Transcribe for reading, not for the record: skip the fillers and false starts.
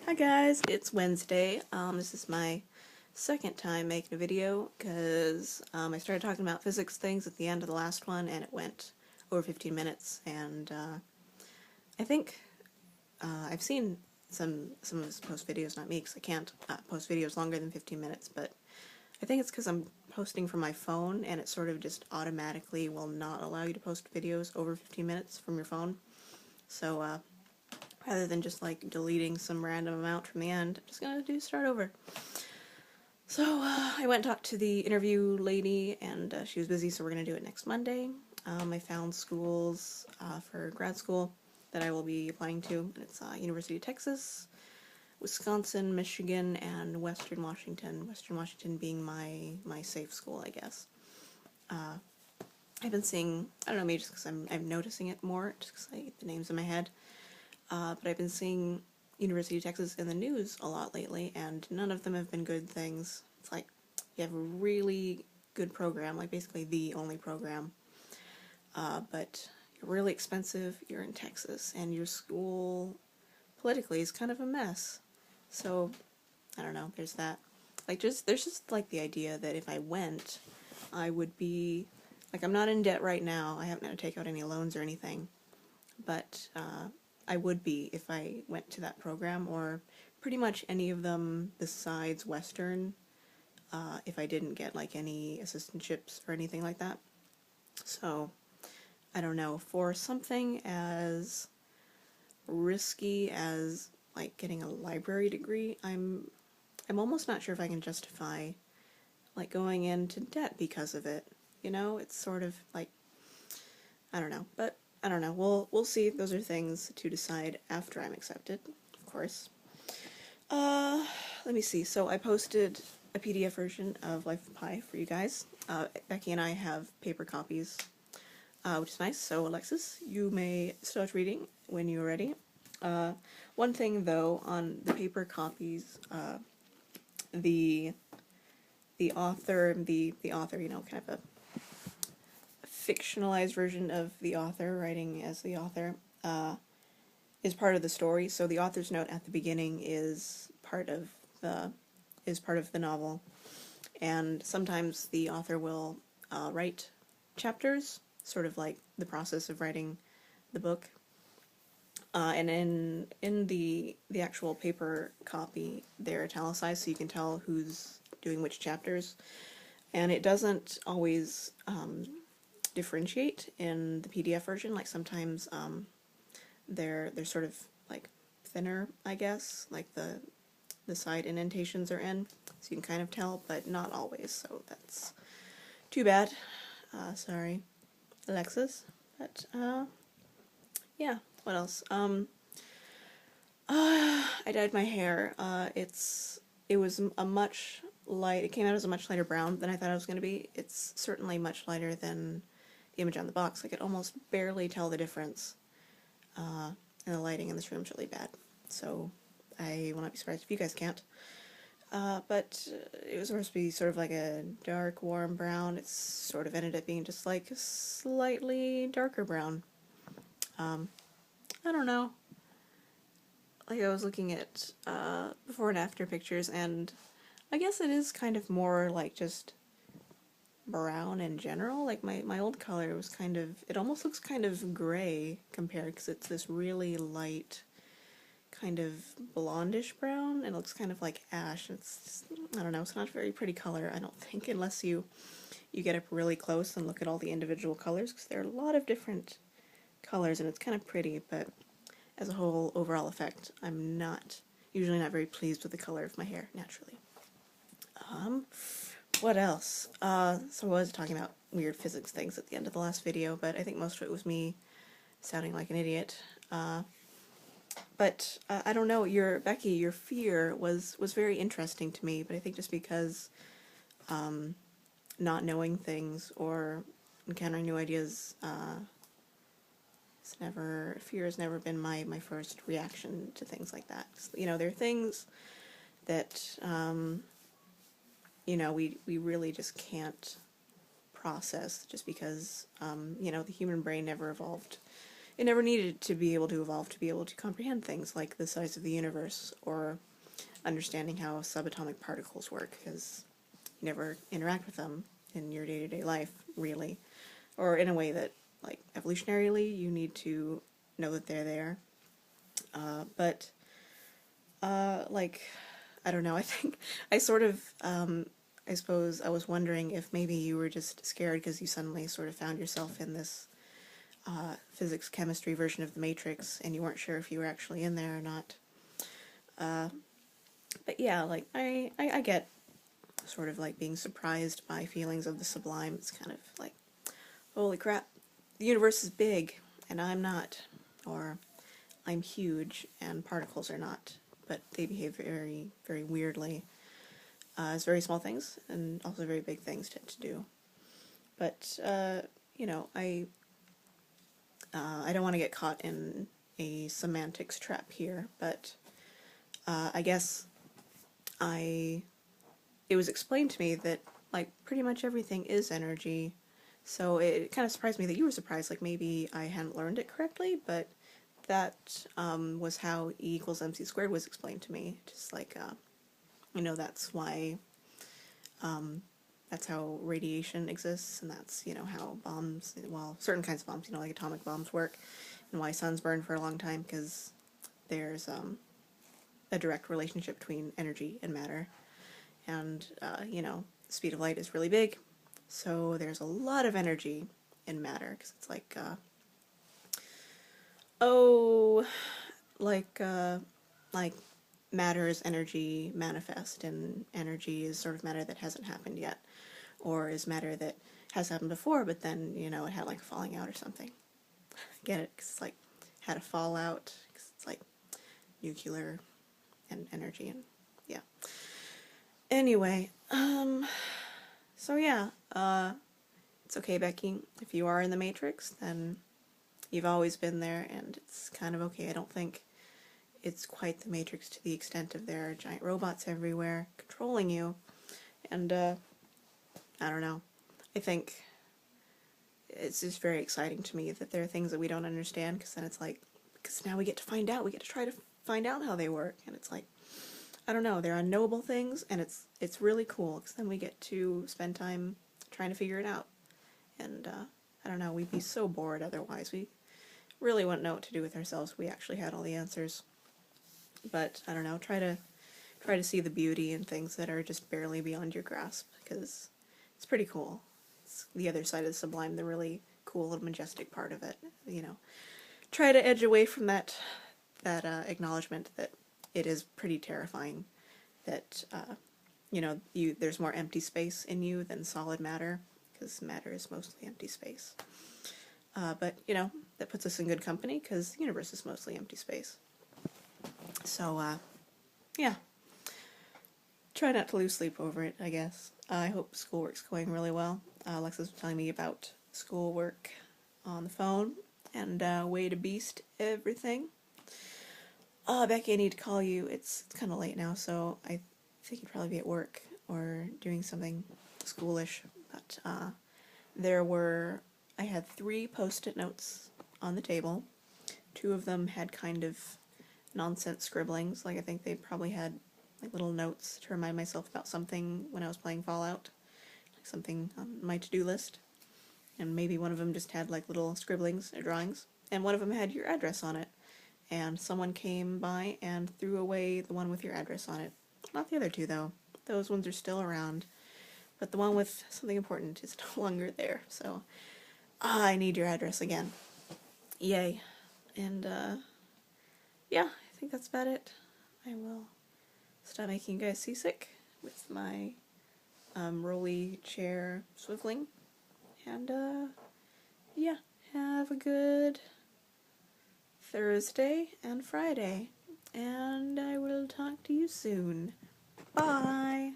Hi guys, it's Wednesday. This is my second time making a video because I started talking about physics things at the end of the last one and it went over 15 minutes and I think I've seen some of his post videos, not me because I can't post videos longer than 15 minutes, but I think it's because I'm posting from my phone and it sort of just automatically will not allow you to post videos over 15 minutes from your phone. So rather than just like deleting some random amount from the end, I'm just gonna start over. So I went and talked to the interview lady and she was busy, so we're gonna do it next Monday. I found schools for grad school that I will be applying to, and it's University of Texas, Wisconsin, Michigan, and Western Washington. Western Washington being my safe school, I guess. I've been seeing, I don't know, maybe just because I'm noticing it more, just because I get the names in my head. But I've been seeing University of Texas in the news a lot lately, and none of them have been good things. It's like, you have a really good program, like basically the only program, but you're really expensive, you're in Texas, and your school politically is kind of a mess. So, I don't know, there's that. There's just like the idea that if I went, I would be, like, I'm not in debt right now, I haven't had to take out any loans or anything, but, I would be if I went to that program, or pretty much any of them besides Western, if I didn't get like any assistantships or anything like that. So, I don't know, for something as risky as like getting a library degree, I'm almost not sure if I can justify like going into debt because of it. You know, it's sort of like, I don't know, but I don't know. We'll see. Those are things to decide after I'm accepted, of course. Let me see. So I posted a PDF version of Life of Pi for you guys. Becky and I have paper copies, which is nice. So Alexis, you may start reading when you're ready. One thing though, on the paper copies, the author, you know, kind of a fictionalized version of the author, writing as the author, is part of the story. So the author's note at the beginning is part of the novel, and sometimes the author will write chapters, sort of like the process of writing the book. And in the actual paper copy, they're italicized, so you can tell who's doing which chapters, and it doesn't always differentiate in the PDF version. Like sometimes they're sort of like thinner, I guess, like the side indentations are in, so you can kind of tell, but not always, so that's too bad. Sorry, Alexis. But yeah, what else? I dyed my hair. It was a much light. It came out as a much lighter brown than I thought it was going to be. It's certainly much lighter than the image on the box. I could almost barely tell the difference. And the lighting in this room is really bad, so I will not be surprised if you guys can't. But it was supposed to be sort of like a dark, warm brown. It sort of ended up being just like a slightly darker brown. I don't know. Like, I was looking at before and after pictures, and I guess it is kind of more like just brown in general. Like my old color was kind of, it almost looks kind of gray compared, because it's this really light kind of blondish brown, and it looks kind of like ash. It's just, I don't know, it's not a very pretty color, I don't think, unless you get up really close and look at all the individual colors, because there are a lot of different colors and it's kind of pretty, but as a whole overall effect, I'm usually not very pleased with the color of my hair, naturally. What else? So I was talking about weird physics things at the end of the last video, but I think most of it was me sounding like an idiot. But I don't know, Becky, your fear was very interesting to me, but I think just because not knowing things or encountering new ideas, fear has never been my first reaction to things like that. You know, there are things that you know, we really just can't process, just because you know, the human brain never evolved it never needed to be able to evolve to be able to comprehend things like the size of the universe or understanding how subatomic particles work, because you never interact with them in your day-to-day life, really, or in a way that, like, evolutionarily you need to know that they're there. But like, I don't know, I think I sort of, I suppose I was wondering if maybe you were just scared because you suddenly sort of found yourself in this physics chemistry version of the Matrix and you weren't sure if you were actually in there or not. But yeah, like, I get sort of like being surprised by feelings of the sublime. It's kind of like, holy crap, the universe is big and I'm not, or I'm huge and particles are not, but they behave very, very weirdly as very small things and also very big things tend to do. But, you know, I don't want to get caught in a semantics trap here, but I guess it was explained to me that, like, pretty much everything is energy, so it kind of surprised me that you were surprised, like maybe I hadn't learned it correctly, but that was how E equals MC squared was explained to me, just like, you know, that's why, that's how radiation exists, and that's, you know, how bombs, well, certain kinds of bombs, you know, like atomic bombs work, and why suns burn for a long time, because there's a direct relationship between energy and matter. And, you know, the speed of light is really big, so there's a lot of energy in matter, because it's like, like matter is energy manifest, and energy is sort of matter that hasn't happened yet, or is matter that has happened before, but then, you know, it had like a falling out or something. Get it? Because it's like, had a fallout, because it's like nuclear and energy, and yeah. Anyway, so yeah, it's okay, Becky. If you are in the Matrix, then you've always been there, and it's kind of okay. I don't think it's quite the Matrix to the extent of there are giant robots everywhere controlling you, and, I don't know. I think it's just very exciting to me that there are things that we don't understand, because then it's like, because now we get to find out, we get to try to find out how they work, and it's like, I don't know, they're unknowable things, and it's really cool, because then we get to spend time trying to figure it out. And, I don't know, we'd be so bored otherwise. We really wouldn't know what to do with ourselves if we actually had all the answers. But, I don't know, try to see the beauty in things that are just barely beyond your grasp, because it's pretty cool. It's the other side of the sublime, the really cool and majestic part of it, you know. Try to edge away from that acknowledgement that it is pretty terrifying that, you know, there's more empty space in you than solid matter, because matter is mostly empty space. But, you know, that puts us in good company, because the universe is mostly empty space. So, yeah. Try not to lose sleep over it, I guess. I hope schoolwork's going really well. Alexa's telling me about schoolwork on the phone, and way to beast everything. Becky, I need to call you. It's kind of late now, so I think you'd probably be at work or doing something schoolish. But I had 3 post-it notes on the table. 2 of them had kind of nonsense scribblings. Like, I think they probably had like little notes to remind myself about something when I was playing Fallout, like something on my to-do list. And maybe one of them just had like little scribblings or drawings, and one of them had your address on it. And someone came by and threw away the one with your address on it. Not the other 2, though. Those ones are still around. But the one with something important is no longer there. So, I need your address again. Yay. And, yeah, I think that's about it. I will stop making you guys seasick with my rolly chair swiveling. And, yeah, have a good Thursday and Friday, and I will talk to you soon. Bye!